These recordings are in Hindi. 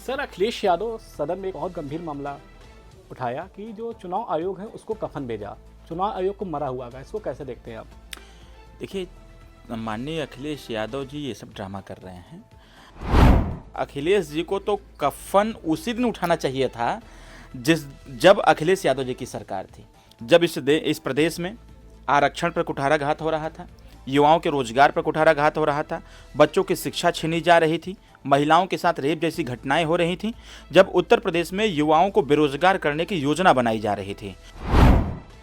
सर, अखिलेश यादव सदन में एक बहुत गंभीर मामला उठाया कि जो चुनाव आयोग है उसको कफन भेजा। चुनाव आयोग को मरा हुआ है, इसको कैसे देखते हैं आप? देखिए, माननीय अखिलेश यादव जी ये सब ड्रामा कर रहे हैं। अखिलेश जी को तो कफन उसी दिन उठाना चाहिए था जब अखिलेश यादव जी की सरकार थी, जब इस प्रदेश में आरक्षण पर कुठाराघात हो रहा था, युवाओं के रोजगार पर कुठाराघात हो रहा था, बच्चों की शिक्षा छीनी जा रही थी, महिलाओं के साथ रेप जैसी घटनाएं हो रही थीं, जब उत्तर प्रदेश में युवाओं को बेरोजगार करने की योजना बनाई जा रही थी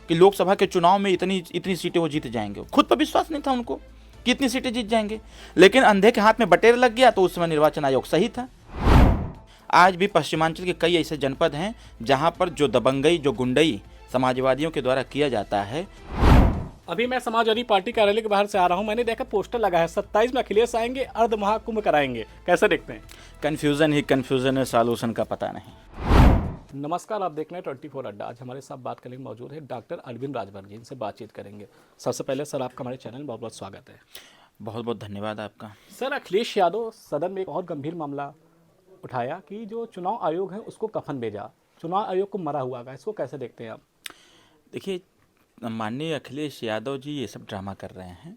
कि लोकसभा के चुनाव में इतनी सीटें वो जीत जाएंगे। खुद पर विश्वास नहीं था उनको कि इतनी सीटें जीत जाएंगे, लेकिन अंधे के हाथ में बटेर लग गया तो उस समय निर्वाचन आयोग सही था। आज भी पश्चिमांचल के कई ऐसे जनपद हैं जहां पर जो दबंगई, जो गुंडई समाजवादियों के द्वारा किया जाता है। अभी मैं समाजवादी पार्टी कार्यालय के बाहर से आ रहा हूं, मैंने देखा पोस्टर लगा है 27 में अखिलेश आएंगे, अर्ध महाकुंभ कराएंगे। कैसे देखते हैं? कन्फ्यूजन ही कन्फ्यूजन है, सॉल्यूशन का पता नहीं। नमस्कार, आप देख रहे हैं 24 अड्डा। आज हमारे साथ बात करने में मौजूद है डॉक्टर अरविंद राजभर जी, इनसे बातचीत करेंगे। सबसे पहले सर, आपका हमारे चैनल में बहुत बहुत स्वागत है। बहुत बहुत धन्यवाद आपका। सर, अखिलेश यादव सदन में एक बहुत गंभीर मामला उठाया कि जो चुनाव आयोग है उसको कफन भेजा। चुनाव आयोग को मरा हुआ है, इसको कैसे देखते हैं आप? देखिए, माननीय अखिलेश यादव जी ये सब ड्रामा कर रहे हैं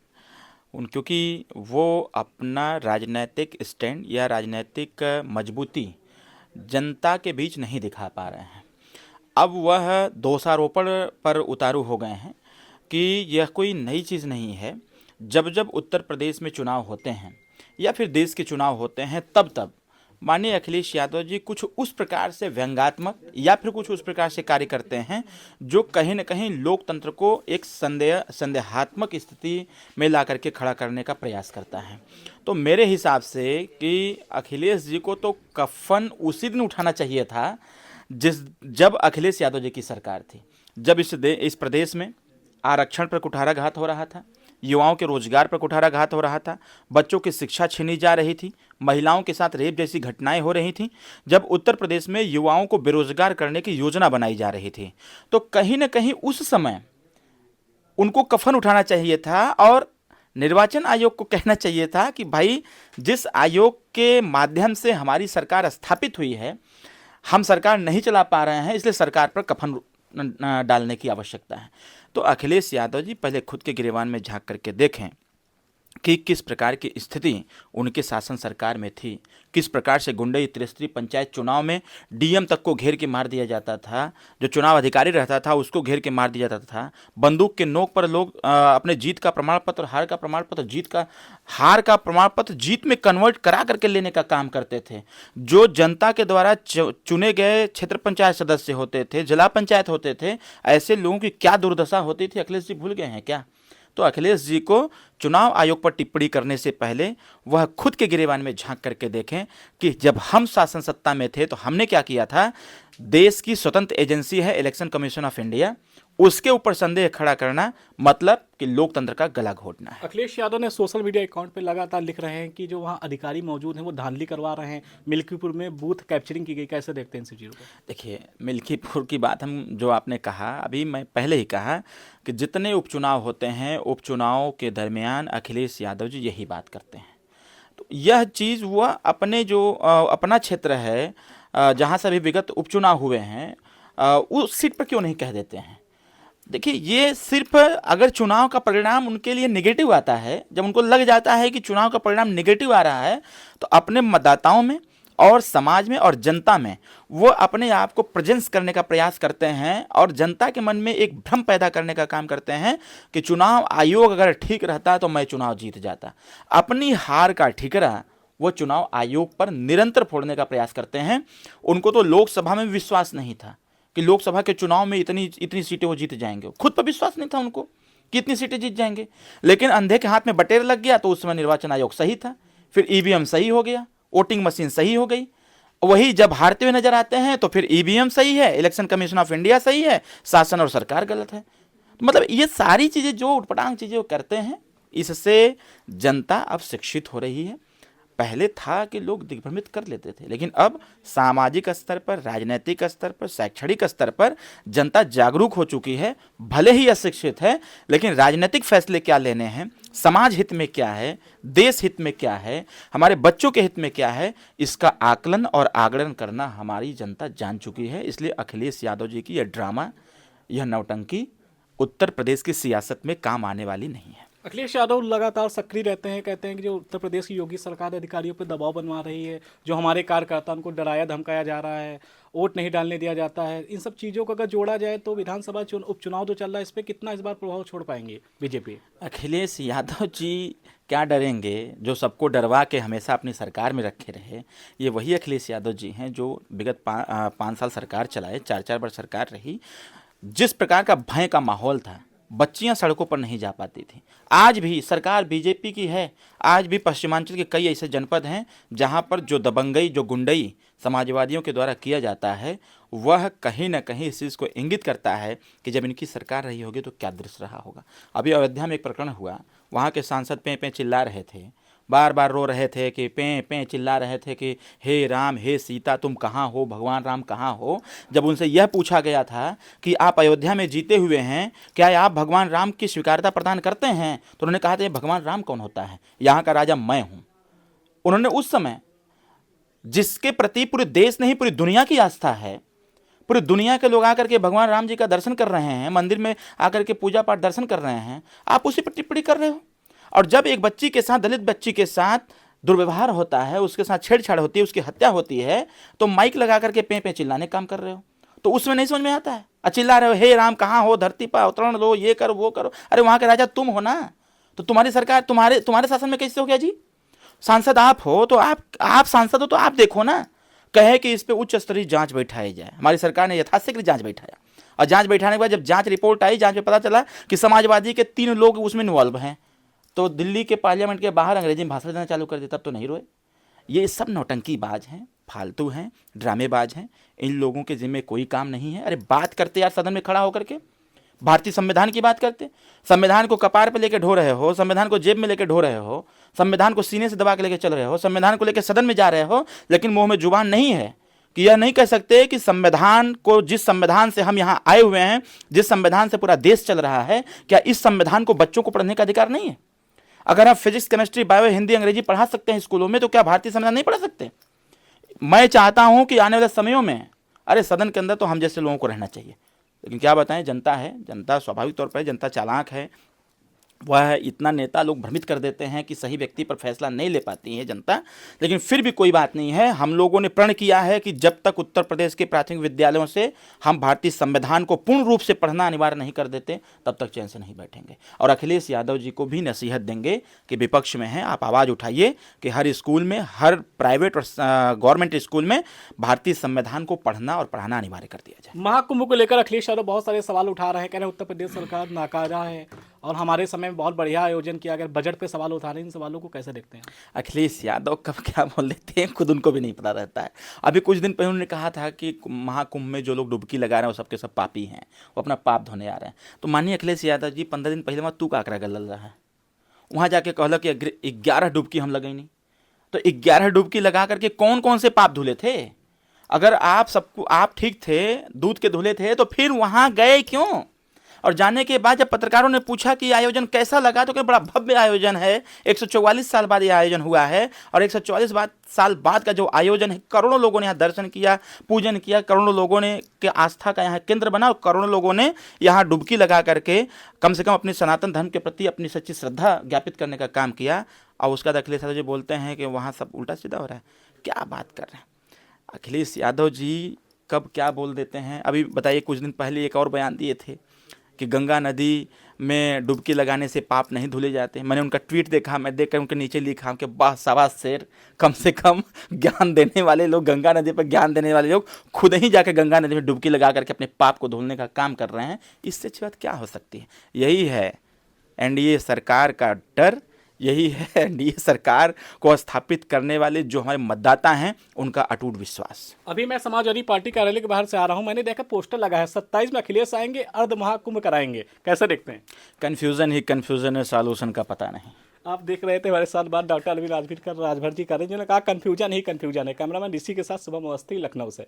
क्योंकि वो अपना राजनीतिक स्टैंड या राजनीतिक मजबूती जनता के बीच नहीं दिखा पा रहे हैं। अब वह दोषारोपण पर उतारू हो गए हैं कि यह कोई नई चीज़ नहीं है। जब जब उत्तर प्रदेश में चुनाव होते हैं या फिर देश के चुनाव होते हैं, तब माननीय अखिलेश यादव जी कुछ उस प्रकार से व्यंग्यात्मक या फिर कुछ उस प्रकार से कार्य करते हैं जो कहीं न कहीं लोकतंत्र को एक संदेहात्मक स्थिति में ला करके खड़ा करने का प्रयास करता है। तो मेरे हिसाब से कि अखिलेश जी को तो कफन उसी दिन उठाना चाहिए था जब अखिलेश यादव जी की सरकार थी, जब इस प्रदेश में आरक्षण पर कुठाराघात हो रहा था, युवाओं के रोजगार पर कुठाराघात हो रहा था, बच्चों की शिक्षा छीनी जा रही थी, महिलाओं के साथ रेप जैसी घटनाएं हो रही थीं, जब उत्तर प्रदेश में युवाओं को बेरोजगार करने की योजना बनाई जा रही थी, तो कहीं न कहीं उस समय उनको कफन उठाना चाहिए था और निर्वाचन आयोग को कहना चाहिए था कि भाई, जिस आयोग के माध्यम से हमारी सरकार स्थापित हुई है, हम सरकार नहीं चला पा रहे हैं, इसलिए सरकार पर कफन डालने की आवश्यकता है। तो अखिलेश यादव जी पहले खुद के गिरेबान में झांक करके देखें कि किस प्रकार की स्थिति उनके शासन सरकार में थी, किस प्रकार से गुंडई त्रिस्तरीय पंचायत चुनाव में डीएम तक को घेर के मार दिया जाता था, जो चुनाव अधिकारी रहता था उसको घेर के मार दिया जाता था, बंदूक के नोक पर लोग अपने जीत का प्रमाण पत्र, हार का प्रमाण पत्र जीत में कन्वर्ट करा करके लेने का काम करते थे। जो जनता के द्वारा चुने गए क्षेत्र पंचायत सदस्य होते थे, जिला पंचायत होते थे, ऐसे लोगों की क्या दुर्दशा होती थी, अखिलेश जी भूल गए हैं क्या? तो अखिलेश जी को चुनाव आयोग पर टिप्पणी करने से पहले वह खुद के गिरेबान में झांक करके देखें कि जब हम शासन सत्ता में थे तो हमने क्या किया था। देश की स्वतंत्र एजेंसी है इलेक्शन कमीशन ऑफ इंडिया, उसके ऊपर संदेह खड़ा करना मतलब कि लोकतंत्र का गला घोटना है। अखिलेश यादव ने सोशल मीडिया अकाउंट पे लगातार लिख रहे हैं कि जो वहाँ अधिकारी मौजूद हैं वो धांधली करवा रहे हैं, मिल्कीपुर में बूथ कैप्चरिंग की गई। कैसे देखते हैं इन सब चीज़ों को? देखिए, मिल्कीपुर की बात जो आपने कहा, अभी मैं पहले ही कहा कि जितने उपचुनाव होते हैं, उपचुनाव के दरमियान अखिलेश यादव जी यही बात करते हैं। तो यह चीज़ वह अपना क्षेत्र है जहाँ से अभी विगत उपचुनाव हुए हैं, उस सीट पर क्यों नहीं कह देते हैं? देखिए, ये सिर्फ अगर चुनाव का परिणाम उनके लिए नेगेटिव आता है, जब उनको लग जाता है कि चुनाव का परिणाम नेगेटिव आ रहा है, तो अपने मतदाताओं में और समाज में और जनता में वो अपने आप को प्रेजेंस करने का प्रयास करते हैं और जनता के मन में एक भ्रम पैदा करने का काम करते हैं कि चुनाव आयोग अगर ठीक रहता तो मैं चुनाव जीत जाता। अपनी हार का ठिकरा वो चुनाव आयोग पर निरंतर फोड़ने का प्रयास करते हैं। उनको तो लोकसभा में विश्वास नहीं था कि लोकसभा के चुनाव में इतनी सीटें वो जीत जाएंगे। खुद पर विश्वास नहीं था उनको कि इतनी सीटें जीत जाएंगे, लेकिन अंधे के हाथ में बटेर लग गया तो उस समय निर्वाचन आयोग सही था, फिर ईवीएम सही हो गया, वोटिंग मशीन सही हो गई। वही जब हारते हुए नजर आते हैं तो फिर ईवीएम सही है, इलेक्शन कमीशन ऑफ इंडिया सही है, शासन और सरकार गलत है। तो मतलब ये सारी चीज़ें जो उटपटांग चीज़ें वो करते हैं, इससे जनता अब शिक्षित हो रही है। पहले था कि लोग दिग्भ्रमित कर लेते थे, लेकिन अब सामाजिक स्तर पर, राजनीतिक स्तर पर, शैक्षणिक स्तर पर जनता जागरूक हो चुकी है। भले ही अशिक्षित है, लेकिन राजनीतिक फैसले क्या लेने हैं, समाज हित में क्या है, देश हित में क्या है, हमारे बच्चों के हित में क्या है, इसका आकलन और आगणन करना हमारी जनता जान चुकी है। इसलिए अखिलेश यादव जी की यह ड्रामा, यह नौटंकी उत्तर प्रदेश की सियासत में काम आने वाली नहीं है। अखिलेश यादव लगातार सक्रिय रहते हैं, कहते हैं कि जो उत्तर प्रदेश की योगी सरकार अधिकारियों पर दबाव बनवा रही है, जो हमारे कार्यकर्ता उनको डराया धमकाया जा रहा है, वोट नहीं डालने दिया जाता है। इन सब चीज़ों को अगर जोड़ा जाए तो विधानसभा उपचुनाव जो चल रहा है, इस पर कितना इस बार प्रभाव छोड़ पाएंगे बीजेपी? अखिलेश यादव जी क्या डरेंगे? जो सबको डरवा के हमेशा अपनी सरकार में रखे रहे, ये वही अखिलेश यादव जी हैं जो विगत 5 साल सरकार चलाए, 4 वर्ष सरकार रही। जिस प्रकार का भय का माहौल था, बच्चियां सड़कों पर नहीं जा पाती थी। आज भी सरकार बीजेपी की है, आज भी पश्चिमांचल के कई ऐसे जनपद हैं जहां पर जो दबंगई, जो गुंडई समाजवादियों के द्वारा किया जाता है, वह कहीं ना कहीं इस चीज़ को इंगित करता है कि जब इनकी सरकार रही होगी तो क्या दृश्य रहा होगा। अभी अयोध्या में एक प्रकरण हुआ, वहाँ के सांसद पें पें चिल्ला रहे थे, बार बार रो रहे थे कि पें पें चिल्ला रहे थे कि हे राम, हे सीता, तुम कहाँ हो, भगवान राम कहाँ हो। जब उनसे यह पूछा गया था कि आप अयोध्या में जीते हुए हैं, क्या आप भगवान राम की स्वीकार्यता प्रदान करते हैं, तो उन्होंने कहा था भगवान राम कौन होता है, यहाँ का राजा मैं हूँ। उन्होंने उस समय, जिसके प्रति पूरे देश नहीं पूरी दुनिया की आस्था है, पूरी दुनिया के लोग आकर के भगवान राम जी का दर्शन कर रहे हैं, मंदिर में आकर के पूजा पाठ दर्शन कर रहे हैं, आप उसी पर टिप्पणी कर रहे हो। और जब एक बच्ची के साथ, दलित बच्ची के साथ दुर्व्यवहार होता है, उसके साथ छेड़छाड़ होती है, उसकी हत्या होती है, तो माइक लगा करके पें पें चिल्लाने काम कर रहे हो। तो उसमें नहीं समझ में आता है, चिल्ला रहे हो हे राम कहाँ हो, धरती पर अवतरण लो, ये करो वो करो। अरे वहाँ के राजा तुम हो ना, तो तुम्हारी सरकार, तुम्हारे शासन में कैसे हो गया जी? सांसद आप हो तो आप सांसद हो तो आप देखो ना। कहे कि इस पे उच्च स्तरीय जांच बैठाई जाए, हमारी सरकार ने यथाशीघ्र जांच बैठाया, और जांच बैठाने के बाद जब जांच रिपोर्ट आई, जांच में पता चला कि समाजवादी के 3 लोग उसमें इन्वॉल्व हैं, तो दिल्ली के पार्लियामेंट के बाहर अंग्रेजी में भाषण देना चालू कर दिया, तब तो नहीं रोए। ये सब नौटंकीबाज हैं, फालतू हैं, ड्रामेबाज हैं, इन लोगों के जिम्मे कोई काम नहीं है। अरे बात करते यार सदन में खड़ा होकर के, भारतीय संविधान की बात करते, संविधान को कपार पे लेके ढो रहे हो, संविधान को जेब में लेके ढो रहे हो, संविधान को सीने से दबा के लेके चल रहे हो, संविधान को लेके सदन में जा रहे हो, लेकिन मुंह में जुबान नहीं है कि यह नहीं कह सकते कि संविधान को, जिस संविधान से हम यहाँ आए हुए हैं, जिस संविधान से पूरा देश चल रहा है, क्या इस संविधान को बच्चों को पढ़ने का अधिकार नहीं है? अगर आप फिजिक्स, केमिस्ट्री, बायो, हिंदी, अंग्रेजी पढ़ा सकते हैं स्कूलों में, तो क्या भारतीय संविधान नहीं पढ़ा सकते? मैं चाहता हूं कि आने वाले समयों में, अरे सदन के अंदर तो हम जैसे लोगों को रहना चाहिए, लेकिन क्या बताएं, जनता है, जनता स्वाभाविक तौर पर जनता चालाक है, वह इतना नेता लोग भ्रमित कर देते हैं कि सही व्यक्ति पर फैसला नहीं ले पाती है जनता। लेकिन फिर भी कोई बात नहीं है, हम लोगों ने प्रण किया है कि जब तक उत्तर प्रदेश के प्राथमिक विद्यालयों से हम भारतीय संविधान को पूर्ण रूप से पढ़ना अनिवार्य नहीं कर देते, तब तक चैन से नहीं बैठेंगे। और अखिलेश यादव जी को भी नसीहत देंगे कि विपक्ष में हैं, आप आवाज़ उठाइए कि हर स्कूल में, हर प्राइवेट और गवर्नमेंट स्कूल में भारतीय संविधान को पढ़ना और पढ़ाना अनिवार्य कर दिया जाए। महाकुंभ को लेकर अखिलेश यादव बहुत सारे सवाल उठा रहे हैं, कह रहे हैं उत्तर प्रदेश सरकार नाकारा है और हमारे समय में बहुत बढ़िया आयोजन किया गया, बजट पे सवाल उठा रहे हैं। इन सवालों को कैसे देखते हैं? अखिलेश यादव कब क्या बोल देते हैं खुद उनको भी नहीं पता रहता है। अभी कुछ दिन पहले उन्होंने कहा था कि महाकुंभ में जो लोग डुबकी लगा रहे हैं वो सबके सब पापी हैं, वो अपना पाप धोने आ रहे हैं। तो मानिए अखिलेश यादव जी 15 दिन पहले वहाँ तू का आंकड़ा गल रहा है, वहाँ जाके कहला कि 11 डुबकी हम लगाई नहीं, तो 11 डुबकी लगा करके कौन कौन से पाप धुले थे? अगर आप ठीक थे, दूध के धुले थे, तो फिर वहाँ गए क्यों? और जाने के बाद जब पत्रकारों ने पूछा कि आयोजन कैसा लगा, तो क्या बड़ा भव्य आयोजन है, 144 साल बाद ये आयोजन हुआ है, और 144 साल बाद का जो आयोजन है, करोड़ों लोगों ने यहाँ दर्शन किया, पूजन किया, करोड़ों लोगों ने के आस्था का यहाँ केंद्र बना, और करोड़ों लोगों ने यहाँ डुबकी लगा करके कम से कम अपनी सनातन धर्म के प्रति अपनी सच्ची श्रद्धा ज्ञापित करने का काम किया। और उसका अखिलेश यादव जी बोलते हैं कि वहाँ सब उल्टा सीधा हो रहा है। क्या बात कर रहे हैं अखिलेश यादव जी, कब क्या बोल देते हैं। अभी बताइए, कुछ दिन पहले एक और बयान दिए थे कि गंगा नदी में डुबकी लगाने से पाप नहीं धुले जाते। मैंने उनका ट्वीट देखा, मैं देखकर उनके नीचे लिखा कि वाह शाबाश शेर, कम से कम ज्ञान देने वाले लोग, गंगा नदी पर ज्ञान देने वाले लोग खुद ही जाकर गंगा नदी में डुबकी लगा करके अपने पाप को धुलने का काम कर रहे हैं। इससे अच्छी बात क्या हो सकती है? यही है एनडीए सरकार का डर, यही है एनडीए सरकार को स्थापित करने वाले जो हमारे मतदाता हैं उनका अटूट विश्वास। अभी मैं समाजवादी पार्टी कार्यालय के बाहर से आ रहा हूं, मैंने देखा पोस्टर लगा है 27 में अखिलेश आएंगे, अर्ध महाकुंभ कराएंगे। कैसे देखते हैं? कन्फ्यूज़न ही कन्फ्यूज़न है, सॉल्यूशन का पता नहीं। आप देख रहे थे हमारे साथ बात डॉक्टर अलविन राजभर जी कर रहे हैं, जिन्होंने कहा कन्फ्यूजन ही कन्फ्यूजन है। कैमरामैन ऋषि के साथ शुभम अवस्थी, लखनऊ से।